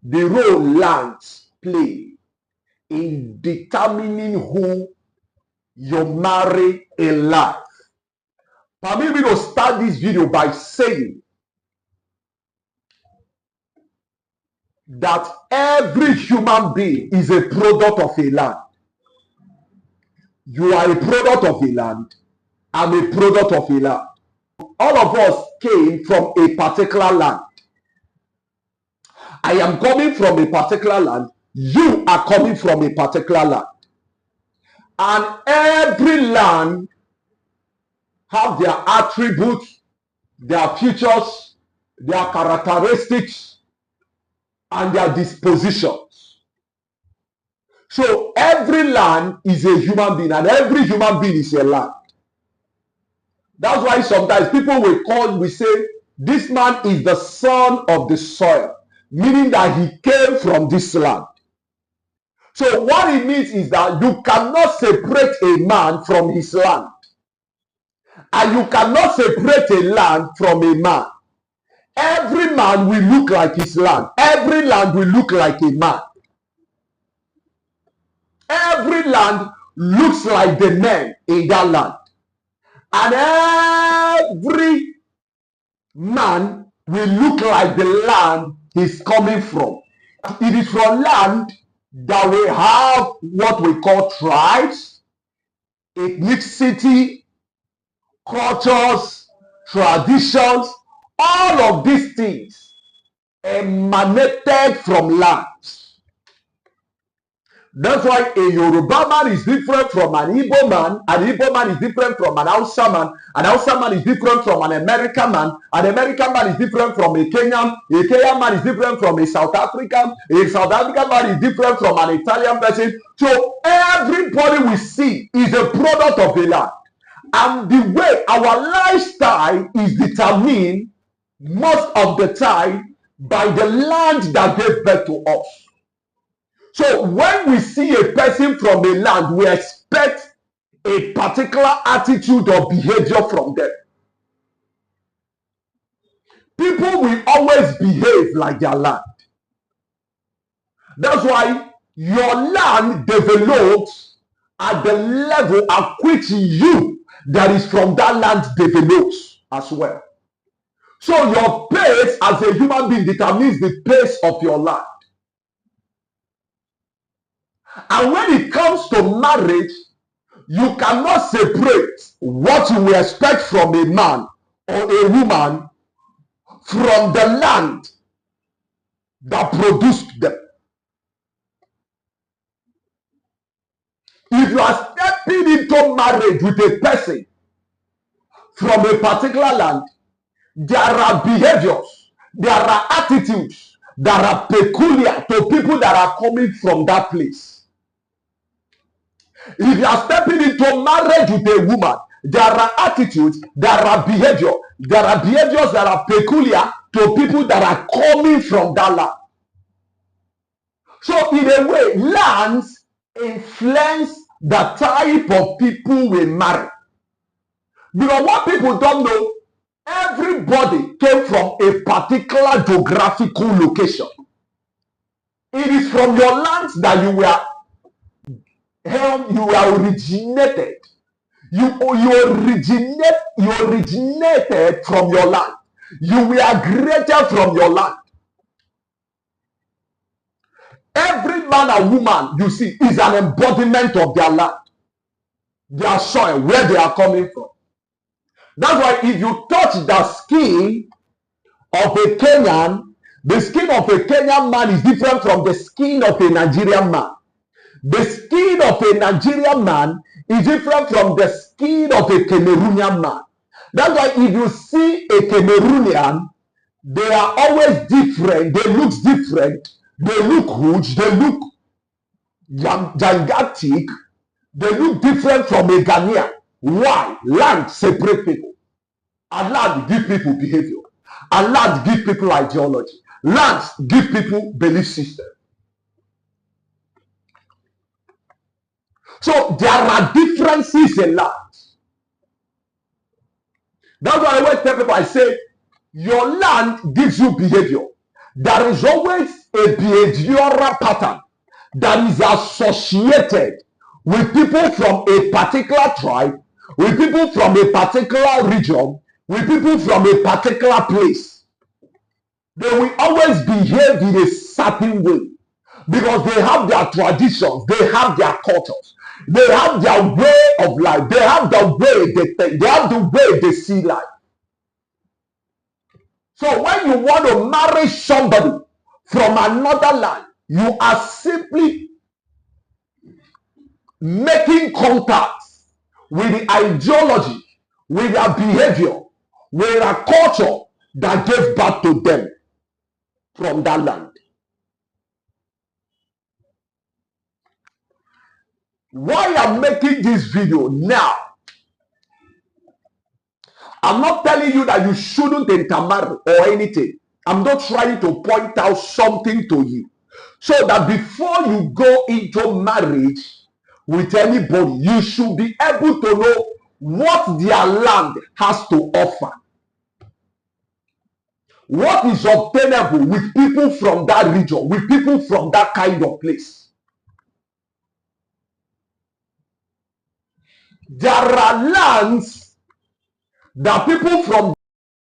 the role lands play in determining who you marry in life. Permit me to start this video by saying that every human being is a product of a land. You are a product of a land. I'm a product of a land. All of us came from a particular land. I am coming from a particular land. You are coming from a particular land. And every land have their attributes, their features, their characteristics, and their dispositions. So every land is a human being, and every human being is a land. That's why sometimes people will say, this man is the son of the soil, meaning that he came from this land. So what it means is that you cannot separate a man from his land. And you cannot separate a land from a man. Every man will look like his land. Every land will look like a man. Every land looks like the men in that land. And every man will look like the land he's coming from. It is from land that we have what we call tribes, ethnicity, cultures, traditions. All of these things emanated from lands. That's why a Yoruba man is different from an Igbo man is different from an Hausa man is different from an American man is different from a Kenyan man is different from a South African man is different from an Italian person. So everybody we see is a product of a land. And the way our lifestyle is determined most of the time by the land that gave birth to us. So when we see a person from a land, we expect a particular attitude or behavior from them. People will always behave like their land. That's why your land develops at the level at which you that is from that land develops as well. So your pace as a human being determines the pace of your land. And when it comes to marriage, you cannot separate what you will expect from a man or a woman from the land that produced them. If you are stepping into marriage with a person from a particular land, there are behaviors, there are attitudes that are peculiar to people that are coming from that place. If you are stepping into marriage with a woman, there are attitudes, there are behaviors that are peculiar to people that are coming from that land. So in a way, lands influence the type of people we marry. Because what people don't know, everybody came from a particular geographical location. It is from your land that you were originated. You originated from your land. You were created from your land. Every man and woman you see is an embodiment of their land, their soil, where they are coming from. That's why if you touch the skin of a Kenyan, the skin of a Kenyan man is different from the skin of a Nigerian man. The skin of a Nigerian man is different from the skin of a Cameroonian man. That's why if you see a Cameroonian, they are always different. They look different. They look huge. They look gigantic. They look different from a Ghanaian. Why? Land separate people. And land give people behavior. And land give people ideology. Land give people belief system. So there are differences in land. That's why I always tell people, I say, your land gives you behavior. There is always a behavioral pattern that is associated with people from a particular tribe, with people from a particular region, with people from a particular place. They will always behave in a certain way because they have their traditions, they have their cultures, they have their way of life, they have the way they think, they have the way they see life. So when you want to marry somebody from another land, you are simply making contact with the ideology, with their behavior, with a culture that gave birth to them from that land. Why I'm making this video now, I'm not telling you that you shouldn't intermarry or anything. I'm not trying to point out something to you so that before you go into marriage with anybody, you should be able to know what their land has to offer. What is obtainable with people from that region, with people from that kind of place. There are lands that people from